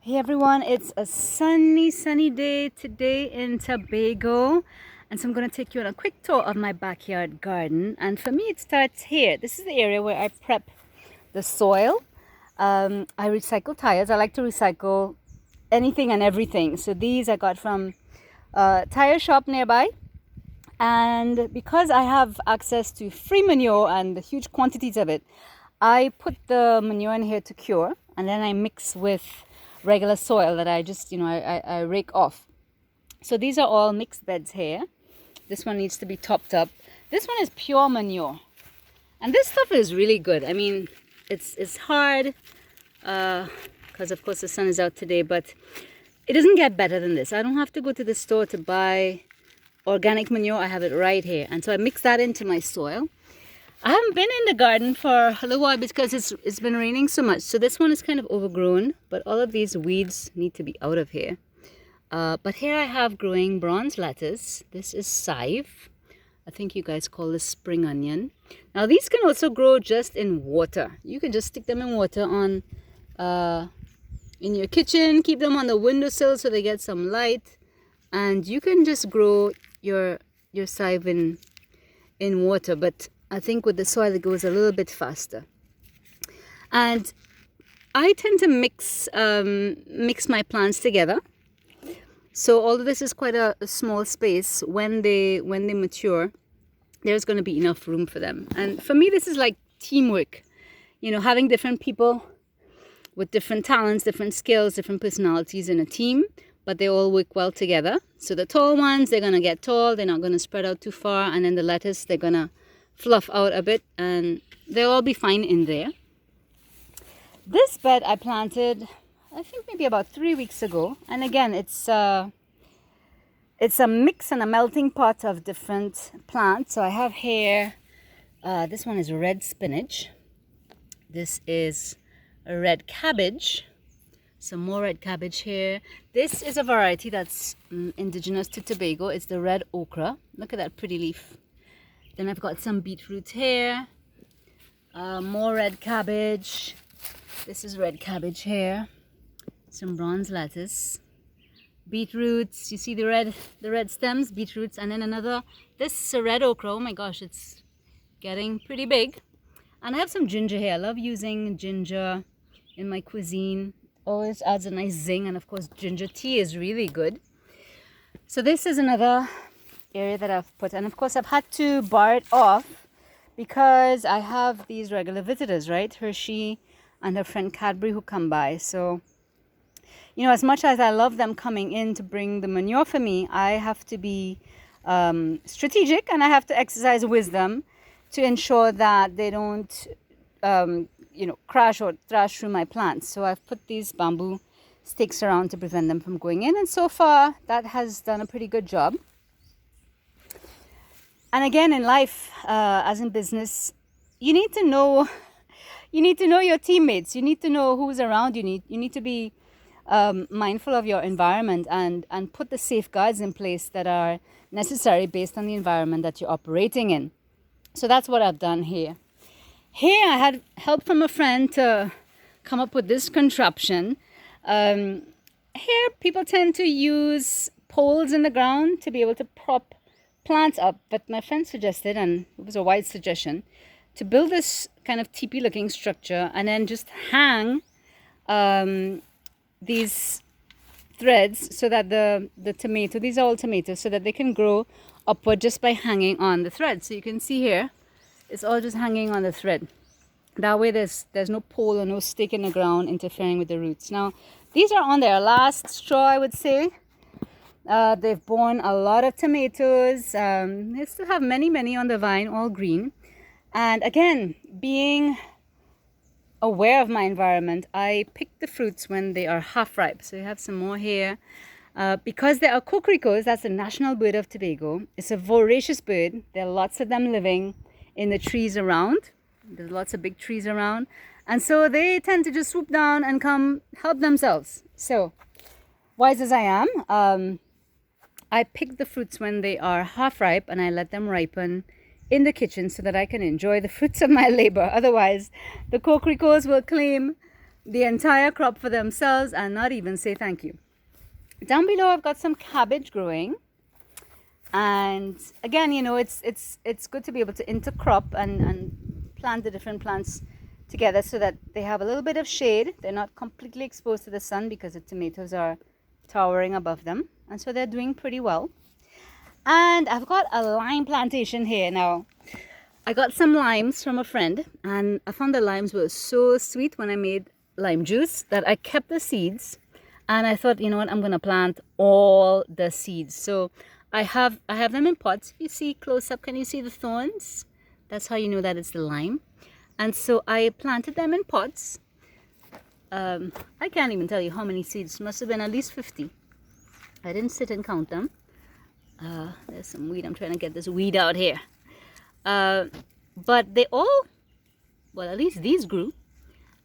Hey everyone, it's a sunny day today in Tobago, and so I'm going to take you on a quick tour of my backyard garden. And for me, it starts here. This is the area where I prep the soil. I recycle tires. I like to recycle anything and everything. So these I got from a tire shop nearby. And because I have access to free manure and huge quantities of it, I put the manure in here to cure, and then I mix with regular soil that I just, I rake off. So these are all mixed beds here. This one needs to be topped up. This one is pure manure. And this stuff is really good. I mean, it's hard because of course the sun is out today, but it doesn't get better than this. I don't have to go to the store to buy organic manure. I have it right here. And so I mix that into my soil. I haven't been in the garden for a little while because it's been raining so much. So this one is kind of overgrown, but all of these weeds need to be out of here. But here I have growing bronze lettuce. This is chive. I think you guys call this spring onion. Now these can also grow just in water. You can just stick them in water on in your kitchen, keep them on the windowsill so they get some light, and you can just grow your chive in water. But I think with the soil it goes a little bit faster. And I tend to mix my plants together. So although this is quite a small space, when they mature, there's going to be enough room for them. And for me, this is like teamwork. You know, having different people with different talents, different skills, different personalities in a team, but they all work well together. So the tall ones, they're going to get tall. They're not going to spread out too far. And then the lettuce, they're going to fluff out a bit, and they'll all be fine in there. This bed I planted, I think maybe about 3 weeks ago, and again it's a mix and a melting pot of different plants. So I have here, this one is red spinach, this is a red cabbage, some more red cabbage here. This is a variety that's indigenous to Tobago. It's the red okra. Look at that pretty leaf. Then I've got some beetroot here, more red cabbage. This is red cabbage here, some bronze lettuce, beetroots. You see the red stems, beetroots, and then another. This is a red okra. Oh my gosh, it's getting pretty big. And I have some ginger here. I love using ginger in my cuisine. Always adds a nice zing, and of course ginger tea is really good. So this is another area that I've put, and of course I've had to bar it off because I have these regular visitors, right? Hershey and her friend Cadbury who come by. So, you know, as much as I love them coming in to bring the manure for me, I have to be strategic, and I have to exercise wisdom to ensure that they don't crash or trash through my plants. So I've put these bamboo stakes around to prevent them from going in, and so far that has done a pretty good job. And again, in life, as in business, you need to know your teammates. You need to know who's around. You need to be mindful of your environment and put the safeguards in place that are necessary based on the environment that you're operating in. So that's what I've done here. Here I had help from a friend to come up with this contraption. Here people tend to use poles in the ground to be able to prop plants up, but my friend suggested, and it was a wise suggestion, to build this kind of teepee looking structure and then just hang these threads so that the tomato, these are all tomatoes, so that they can grow upward just by hanging on the thread. So you can see here, it's all just hanging on the thread. That way there's no pole or no stake in the ground interfering with the roots. Now these are on their last straw, I would say. They've borne a lot of tomatoes. They still have many on the vine, all green. And again, being aware of my environment, I pick the fruits when they are half ripe. So you have some more here. Because there are cocoricos, that's the national bird of Tobago. It's a voracious bird. There are lots of them living in the trees around. There's lots of big trees around. And so they tend to just swoop down and come help themselves. So, wise as I am, I pick the fruits when they are half ripe, and I let them ripen in the kitchen so that I can enjoy the fruits of my labor. Otherwise, the cocoricos will claim the entire crop for themselves and not even say thank you. Down below, I've got some cabbage growing. And again, you know, it's good to be able to intercrop and plant the different plants together so that they have a little bit of shade. They're not completely exposed to the sun because the tomatoes are towering above them. And so they're doing pretty well. And I've got a lime plantation here now. I got some limes from a friend, and I found the limes were so sweet when I made lime juice that I kept the seeds. And I thought, you know what, I'm going to plant all the seeds. So I have them in pots. You see close up, can you see the thorns? That's how you know that it's the lime. And so I planted them in pots. I can't even tell you how many seeds. Must have been at least 50. I didn't sit and count them. There's some weed. I'm trying to get this weed out here. But they all, well, at least these grew.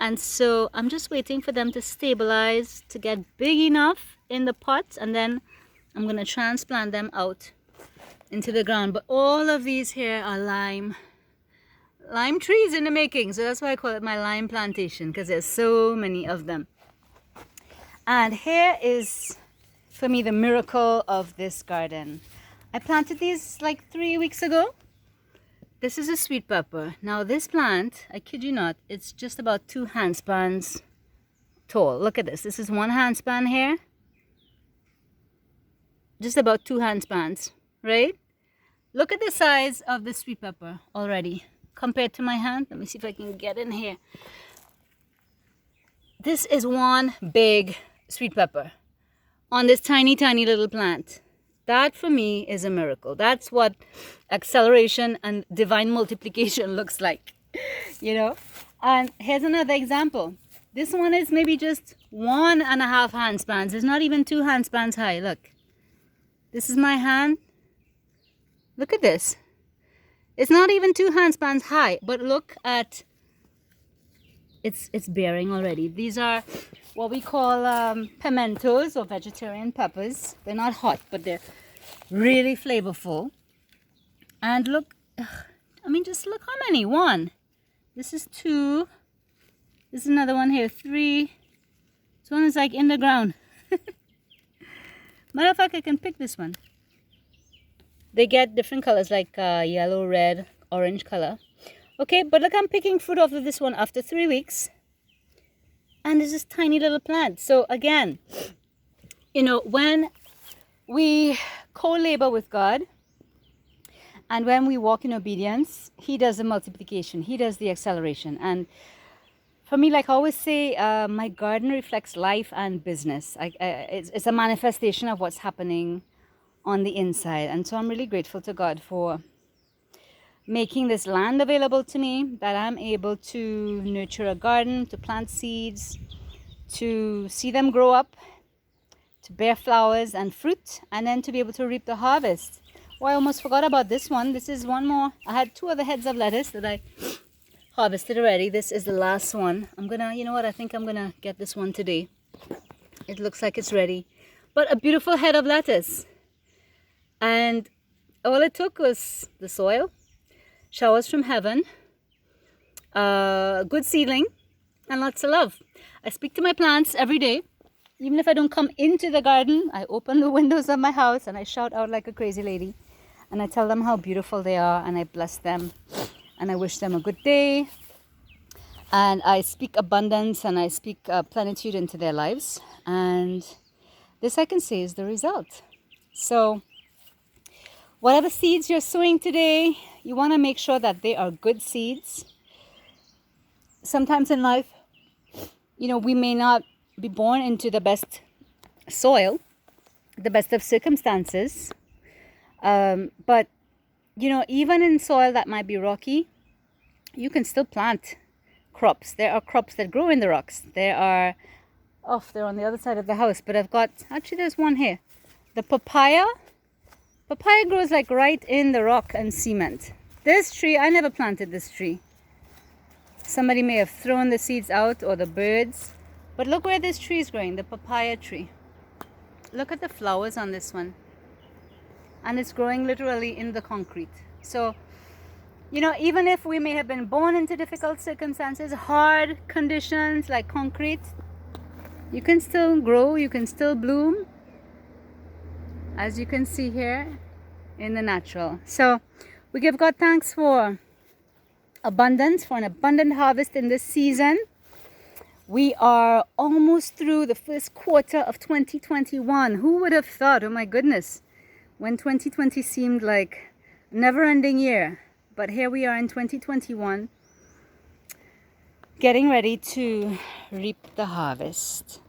And so I'm just waiting for them to stabilize, to get big enough in the pots, and then I'm going to transplant them out into the ground. But all of these here are lime trees in the making. So that's why I call it my lime plantation, because there's so many of them. And here is, for me, the miracle of this garden. I planted these like 3 weeks ago. This is a sweet pepper. Now this plant, I kid you not, it's just about 2 handspans tall. Look at this. This is 1 handspan here. Just about 2 handspans, right? Look at the size of the sweet pepper already compared to my hand. Let me see if I can get in here. This is one big sweet pepper on this tiny, tiny little plant. That for me is a miracle. That's what acceleration and divine multiplication looks like, you know. And here's another example. This one is maybe just 1.5 handspans. It's not even 2 handspans high. Look, this is my hand. Look at this. It's not even 2 handspans high, but look at it's bearing already. These are what we call pimentos or vegetarian peppers. They're not hot, but they're really flavorful. And look, I mean, just look how many. 1. This is 2. This is another one here. 3. This one is like in the ground. Matter of fact, I can pick this one. They get different colors like yellow, red, orange color. Okay, but look, I'm picking fruit off of this one after 3 weeks. And this is tiny little plant. So again, you know, when we co-labor with God and when we walk in obedience, He does the multiplication. He does the acceleration. And for me, like I always say, my garden reflects life and business. It's a manifestation of what's happening on the inside. And so I'm really grateful to God for making this land available to me, that I'm able to nurture a garden, to plant seeds, to see them grow up, to bear flowers and fruit, and then to be able to reap the harvest. Oh, I almost forgot about this one. This is one more. I had 2 other heads of lettuce that I harvested already. This is the last one. I'm gonna, you know what, I think I'm gonna get this one today. It looks like it's ready. But a beautiful head of lettuce. And all it took was the soil, showers from heaven, good seedling, and lots of love. I speak to my plants every day. Even if I don't come into the garden, I open the windows of my house and I shout out like a crazy lady. And I tell them how beautiful they are, and I bless them. And I wish them a good day. And I speak abundance and I speak plenitude into their lives. And this, I can say, is the result. So whatever seeds you're sowing today, you want to make sure that they are good seeds. Sometimes in life, you know, we may not be born into the best soil, the best of circumstances. But, you know, even in soil that might be rocky, you can still plant crops. There are crops that grow in the rocks. There are, they're on the other side of the house, but I've got, actually there's one here. The papaya grows like right in the rock and cement. This tree, I never planted this tree. Somebody may have thrown the seeds out, or the birds. But look where this tree is growing, the papaya tree. Look at the flowers on this one. And it's growing literally in the concrete. So You know, even if we may have been born into difficult circumstances, hard conditions like concrete, you can still grow, you can still bloom, as you can see here in the natural. So we give God thanks for abundance, for an abundant harvest in this season. We are almost through the first quarter of 2021. Who would have thought, oh my goodness, when 2020 seemed like a never-ending year. But here we are in 2021, getting ready to reap the harvest.